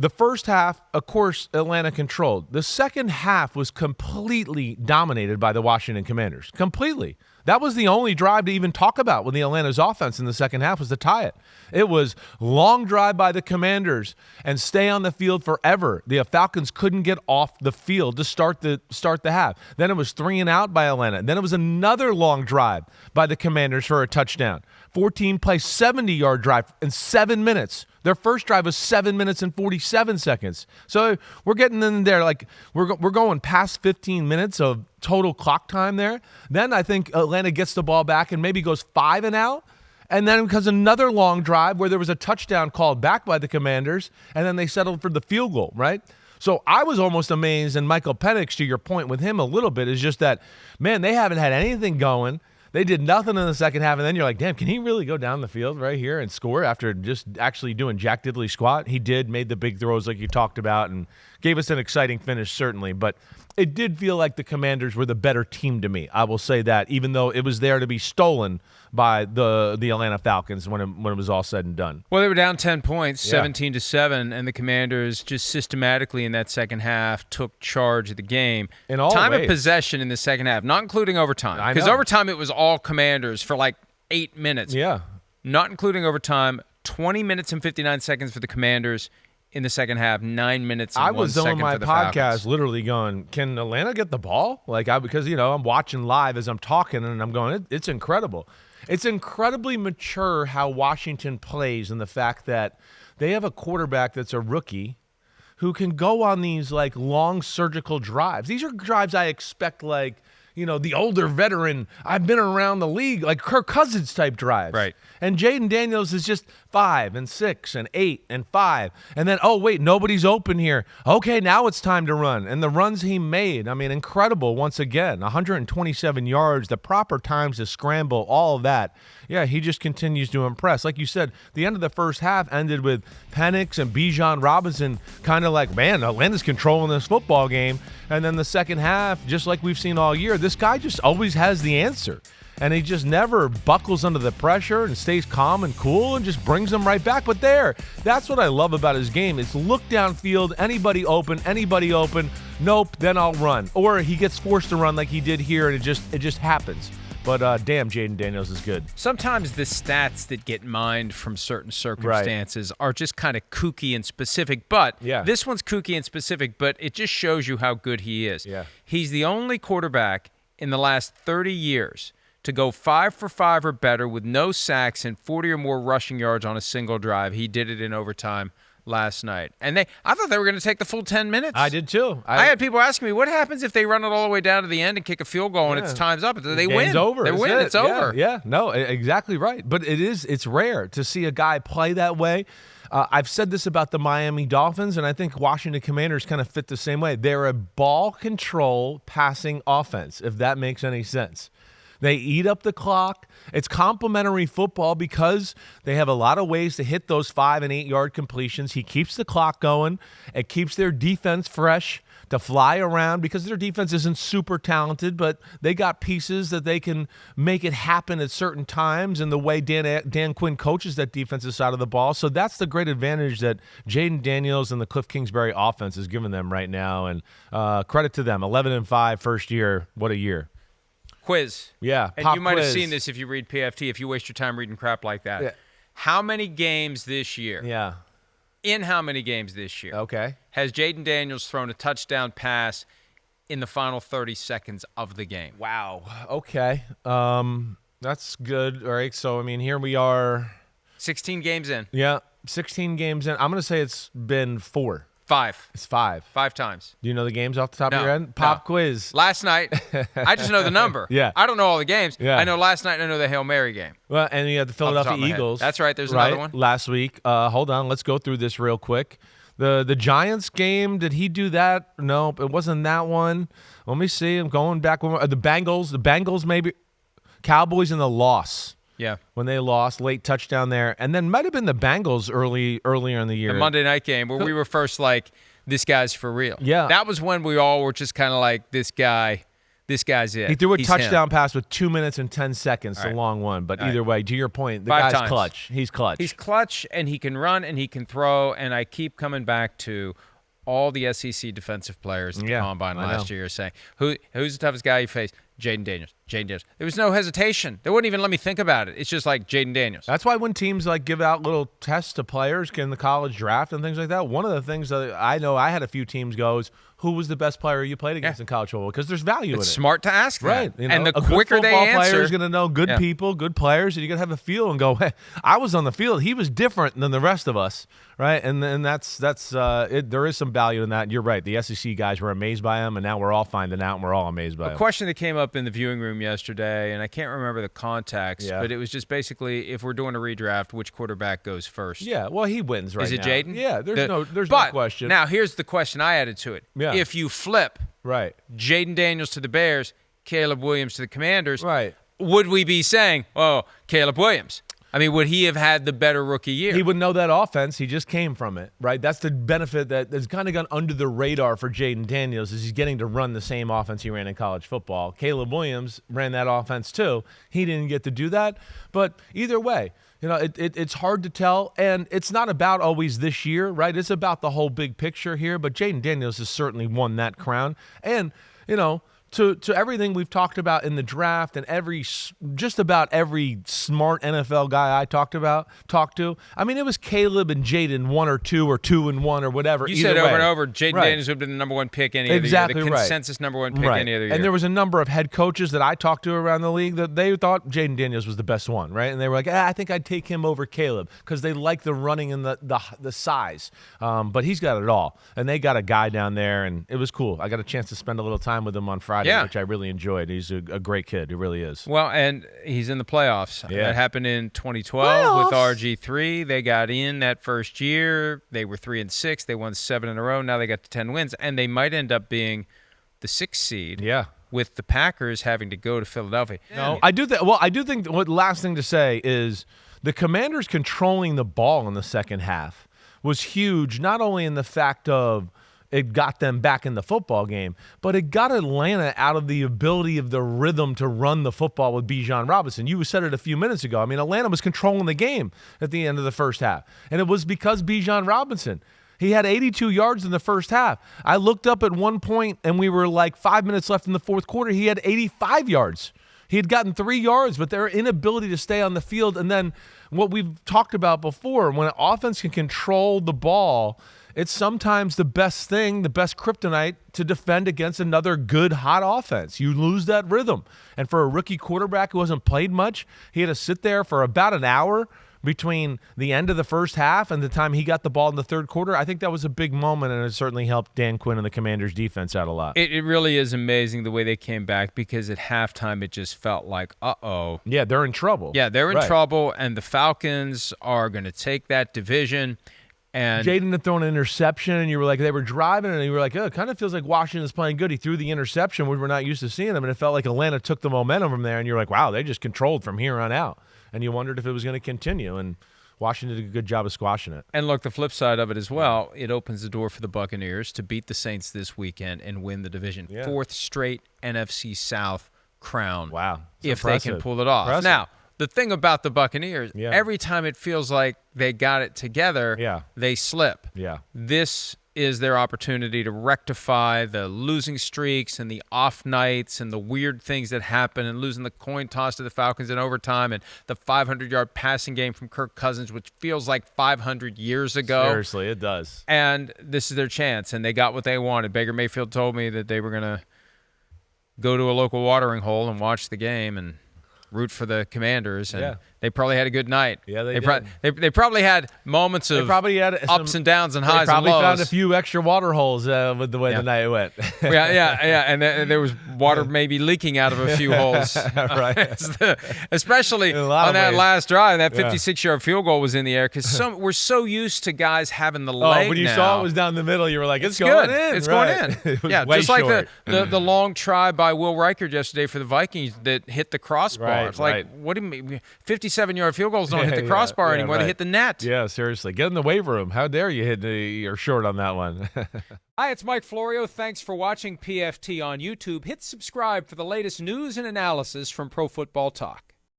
The first half, of course, Atlanta controlled. The second half was completely dominated by the Washington Commanders. Completely. That was the only drive to even talk about with the Atlanta's offense in the second half was to tie it. It was long drive by the Commanders and stay on the field forever. The Falcons couldn't get off the field to start the half. Then it was 3 and out by Atlanta. Then it was another long drive by the Commanders for a touchdown. 14-play, 70-yard drive in 7 minutes. Their first drive was 7 minutes and 47 seconds. So we're getting in there like we're going past 15 minutes of total clock time there. Then I think Atlanta gets the ball back and maybe goes 5 and out. And then because another long drive where there was a touchdown called back by the Commanders, and then they settled for the field goal, right? So I was almost amazed, and Michael Penix, to your point with him a little bit, is just that, man, they haven't had anything going. They did nothing in the second half, and then you're like, damn, can he really go down the field right here and score after just actually doing jack diddly squat? He did, made the big throws like you talked about, and gave us an exciting finish, certainly. But it did feel like the Commanders were the better team to me. I will say that, even though it was there to be stolen by the Atlanta Falcons when it was all said and done. Well, they were down 10 points, 17-7, and the Commanders just systematically in that second half took charge of the game. In all Time ways. of possession in the second half, not including overtime. Because overtime it was all Commanders for like 8 minutes. Yeah. Not including overtime, 20 minutes and 59 seconds for the Commanders. In the second half, 9 minutes and 1 second for the Falcons. I was on my podcast literally going, can Atlanta get the ball? Because, I'm watching live as I'm talking, and I'm going, it's incredible. It's incredibly mature how Washington plays, and the fact that they have a quarterback that's a rookie who can go on these, long surgical drives. These are drives I expect, the older veteran, I've been around the league, like Kirk Cousins type drives. Right. And Jayden Daniels is just 5 and 6 and 8 and 5. And then, oh, wait, nobody's open here. Okay, now it's time to run. And the runs he made, incredible once again. 127 yards, the proper times to scramble, all of that. Yeah, he just continues to impress. Like you said, the end of the first half ended with Penix and Bijan Robinson kind of like, man, Atlanta's controlling this football game. And then the second half, just like we've seen all year, this guy just always has the answer. And he just never buckles under the pressure and stays calm and cool and just brings them right back. But that's what I love about his game. It's look downfield, anybody open, nope, then I'll run. Or he gets forced to run like he did here, and it just happens. But damn, Jayden Daniels is good. Sometimes the stats that get mined from certain circumstances are just kind of kooky and specific. But this one's kooky and specific, but it just shows you how good he is. Yeah. He's the only quarterback in the last 30 years to go 5 for 5 or better with no sacks and 40 or more rushing yards on a single drive. He did it in overtime last night. And I thought they were going to take the full 10 minutes. I did too. I had people asking me, what happens if they run it all the way down to the end and kick a field goal and it's time's up? They win. Game's over. They win. It's over. Yeah, no, exactly right. But it's rare to see a guy play that way. I've said this about the Miami Dolphins, and I think Washington Commanders kind of fit the same way. They're a ball control passing offense, if that makes any sense. They eat up the clock. It's complementary football because they have a lot of ways to hit those 5 and 8 yard completions. He keeps the clock going. It keeps their defense fresh to fly around because their defense isn't super talented, but they got pieces that they can make it happen at certain times and the way Dan Quinn coaches that defensive side of the ball. So that's the great advantage that Jayden Daniels and the Cliff Kingsbury offense is giving them right now. And credit to them. 11-5 first year. What a year. Quiz. Yeah. And you might have seen this if you read PFT, if you waste your time reading crap like that. Yeah. How many games this year? Yeah. In how many games this year? Okay. Has Jayden Daniels thrown a touchdown pass in the final 30 seconds of the game? Wow. Okay. That's good. All right. So, here we are. 16 games in. Yeah. 16 games in. I'm going to say it's been 4. 5. It's 5. 5 times. Do you know the games off the top of your head? Pop quiz. Last night, I just know the number. Yeah. I don't know all the games. Yeah. I know last night, I know the Hail Mary game. Well, and you had the Philadelphia Eagles. That's right. There's another one. Last week. Hold on. Let's go through this real quick. The Giants game, did he do that? No, it wasn't that one. Let me see. I'm going back. The Bengals maybe. Cowboys in the loss. Yeah. When they lost, late touchdown there. And then might have been the Bengals earlier in the year. The Monday night game where we were first like, this guy's for real. Yeah. That was when we all were just kind of like, this guy this guy's it. He threw a He's touchdown him. pass with 2 minutes and 10 seconds, All the right. long one. But All either right. way, to your point, the 5 guy's times. clutch. He's clutch. He's clutch, and he can run, and he can throw, and I keep coming back to all the SEC defensive players at the Combine last year saying, who's the toughest guy you faced? Jayden Daniels. Jayden Daniels. There was no hesitation. They wouldn't even let me think about it. It's just like Jayden Daniels. That's why when teams like give out little tests to players in the college draft and things like that, one of the things that I know I had a few teams go is, who was the best player you played against in college football? Because there's value in it. It's smart to ask that. Right. You know, and the a quicker good they football answer. player is going to know good people, good players, and you're going to have a feel and go, hey, I was on the field. He was different than the rest of us, right? And that's it. There is some value in that. You're right. The SEC guys were amazed by him, and now we're all finding out, and we're all amazed by him. A question that came up in the viewing room yesterday, and I can't remember the context, but it was just basically, if we're doing a redraft, which quarterback goes first? Yeah, well, he wins right now. Is it Jayden? Yeah, there's no question. Now, here's the question I added to it. Yeah. If you flip right, Jayden Daniels to the Bears, Caleb Williams to the Commanders, right, would we be saying, oh, Caleb Williams? I mean, would he have had the better rookie year? He would know that offense. He just came from it, right? That's the benefit that's kind of gone under the radar for Jayden Daniels, is he's getting to run the same offense he ran in college football. Caleb Williams ran that offense too. He didn't get to do that. But either way, you know, it's hard to tell, and it's not about always this year, right? It's about the whole big picture here, but Jayden Daniels has certainly won that crown. And, you know, to everything we've talked about in the draft and just about every smart NFL guy I talked to, I mean, it was Caleb and Jayden 1 or 2 or 2 and 1 or whatever. You either said way. over and over, Jayden Daniels would have been the number one pick any other year. The consensus number one pick any other year. And there was a number of head coaches that I talked to around the league that they thought Jayden Daniels was the best one, right? And they were like, I think I'd take him over Caleb because they like the running and the size. But he's got it all. And they got a guy down there, and it was cool. I got a chance to spend a little time with him on Friday, which I really enjoyed. He's a great kid. He really is. Well, and he's in the playoffs. Yeah. That happened in 2012 with RG3. They got in that first year. They were 3-6. They won 7 in a row. Now they got to 10 wins, and they might end up being the 6th seed. Yeah. With the Packers having to go to Philadelphia. No, I do think what last thing to say is the Commanders controlling the ball in the second half was huge, not only in the fact of it got them back in the football game, but it got Atlanta out of the ability of the rhythm to run the football with Bijan Robinson. You said it a few minutes ago. I mean, Atlanta was controlling the game at the end of the first half, and it was because Bijan Robinson. He had 82 yards in the first half. I looked up at one point, and we were like 5 minutes left in the fourth quarter. He had 85 yards. He had gotten 3 yards, but their inability to stay on the field. And then what we've talked about before, when an offense can control the ball, it's sometimes the best thing, the best kryptonite to defend against another good, hot offense. You lose that rhythm. And for a rookie quarterback who hasn't played much, he had to sit there for about an hour between the end of the first half and the time he got the ball in the third quarter. I think that was a big moment, and it certainly helped Dan Quinn and the Commanders' defense out a lot. It really is amazing the way they came back, because at halftime it just felt like, uh-oh. Yeah, they're in trouble. Yeah, they're in trouble, and the Falcons are going to take that division. And Jayden had thrown an interception, and you were like, they were driving, and you were like, oh, it kind of feels like Washington's playing good. He threw the interception, which we're not used to seeing them, and it felt like Atlanta took the momentum from there, and you're like, wow, they just controlled from here on out. And you wondered if it was going to continue, and Washington did a good job of squashing it. And look, the flip side of it as well, it opens the door for the Buccaneers to beat the Saints this weekend and win the division. Yeah. 4th straight NFC South crown. Wow. If they can pull it off. Impressive. Now, the thing about the Buccaneers, every time it feels like they got it together, they slip. Yeah. This is their opportunity to rectify the losing streaks and the off nights and the weird things that happen, and losing the coin toss to the Falcons in overtime, and the 500-yard passing game from Kirk Cousins, which feels like 500 years ago. Seriously, it does. And this is their chance, and they got what they wanted. Baker Mayfield told me that they were going to go to a local watering hole and watch the game and root for the Commanders, and they probably had a good night. Yeah, they did. They probably had moments of ups and downs and highs and lows. They probably found a few extra water holes with the way the night went. And there was water maybe leaking out of a few holes. Right. Especially on that last drive, that 56-yard field goal was in the air, because we're so used to guys having the leg. When you saw it was down the middle, you were like, it's going good. In. It's going in. Yeah, just like the long try by Will Reichard yesterday for the Vikings that hit the crossbar. It's like, what do you mean? 56 57-yard field goals don't hit the crossbar anymore. Right. They hit the net. Yeah, seriously. Get in the waiver room. How dare you hit you're short on that one. Hi, it's Mike Florio. Thanks for watching PFT on YouTube. Hit subscribe for the latest news and analysis from Pro Football Talk.